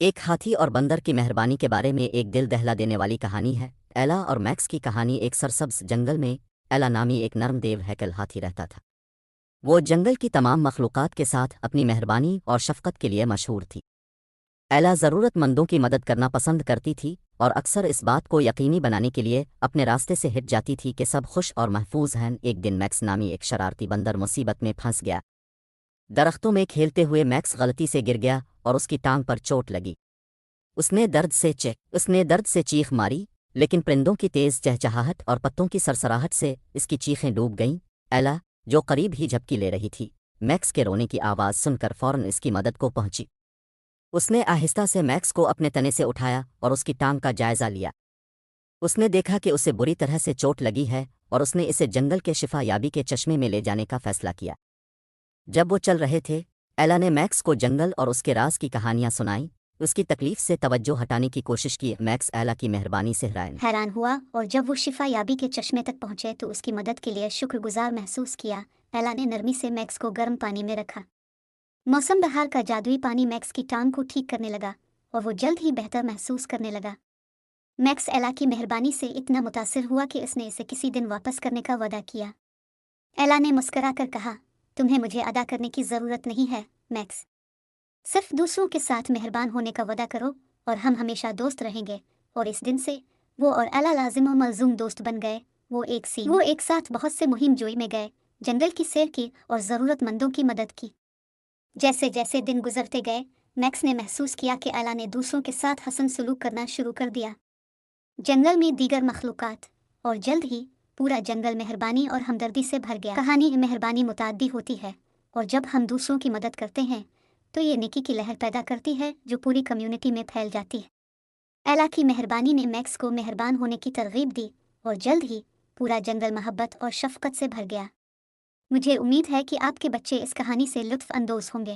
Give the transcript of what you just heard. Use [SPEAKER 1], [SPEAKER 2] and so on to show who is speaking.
[SPEAKER 1] ایک ہاتھی اور بندر کی مہربانی کے بارے میں ایک دل دہلا دینے والی کہانی ہے۔ ایلا اور میکس کی کہانی۔ ایک سرسبز جنگل میں ایلا نامی ایک نرم دیو ہیکل ہاتھی رہتا تھا۔ وہ جنگل کی تمام مخلوقات کے ساتھ اپنی مہربانی اور شفقت کے لیے مشہور تھی۔ ایلا ضرورت مندوں کی مدد کرنا پسند کرتی تھی اور اکثر اس بات کو یقینی بنانے کے لیے اپنے راستے سے ہٹ جاتی تھی کہ سب خوش اور محفوظ ہیں۔ ایک دن میکس نامی ایک شرارتی بندر مصیبت میں پھنس گیا۔ درختوں میں کھیلتے ہوئے میکس غلطی سے گر گیا اور اس کی ٹانگ پر چوٹ لگی۔ اس نے درد سے چیخ ماری، لیکن پرندوں کی تیز چہچہاہٹ اور پتوں کی سرسراہٹ سے اس کی چیخیں ڈوب گئیں۔ ایلا، جو قریب ہی جھپکی لے رہی تھی، میکس کے رونے کی آواز سن کر فوراً اس کی مدد کو پہنچی۔ اس نے آہستہ سے میکس کو اپنے تنے سے اٹھایا اور اس کی ٹانگ کا جائزہ لیا۔ اس نے دیکھا کہ اسے بری طرح سے چوٹ لگی ہے اور اس نے اسے جنگل کے شفا یابی کے چشمے میں لے جانے کا فیصلہ کیا۔ جب وہ چل رہے تھے، ایلا نے میکس کو جنگل اور اس کے راز کی کہانیاں سنائیں۔ اس کی تکلیف سے توجہ ہٹانے کی کوشش کی۔ میکس ایلا کی مہربانی سے
[SPEAKER 2] حیران ہوا، اور جب وہ شفا یابی کے چشمے تک پہنچے تو اس کی مدد کے لیے شکر گزار محسوس کیا۔ ایلا نے نرمی سے میکس کو گرم پانی میں رکھا۔ موسم بہار کا جادوئی پانی میکس کی ٹانگ کو ٹھیک کرنے لگا اور وہ جلد ہی بہتر محسوس کرنے لگا۔ میکس ایلا کی مہربانی سے اتنا متاثر ہوا کہ اس نے اسے کسی دن واپس کرنے کا وعدہ کیا۔ ایلا نے مسکرا کر کہا، تمہیں مجھے ادا کرنے کی ضرورت نہیں ہے میکس، صرف دوسروں کے ساتھ مہربان ہونے کا وعدہ کرو اور ہم ہمیشہ دوست رہیں گے۔ اور اس دن سے وہ اور ایلا لازم و ملزوم دوست بن گئے۔ وہ ایک ساتھ بہت سے مہم جوئی میں گئے، جنگل کی سیر کی اور ضرورت مندوں کی مدد کی۔ جیسے جیسے دن گزرتے گئے، میکس نے محسوس کیا کہ ایلا نے دوسروں کے ساتھ حسن سلوک کرنا شروع کر دیا۔ جنگل میں دیگر مخلوقات اور جلد ہی پورا جنگل مہربانی اور ہمدردی سے بھر گیا۔ کہانی مہربانی متعدی ہوتی ہے، اور جب ہم دوسروں کی مدد کرتے ہیں تو یہ نیکی کی لہر پیدا کرتی ہے جو پوری کمیونٹی میں پھیل جاتی ہے۔ ایلا کی مہربانی نے میکس کو مہربان ہونے کی ترغیب دی اور جلد ہی پورا جنگل محبت اور شفقت سے بھر گیا۔ مجھے امید ہے کہ آپ کے بچے اس کہانی سے لطف اندوز ہوں گے۔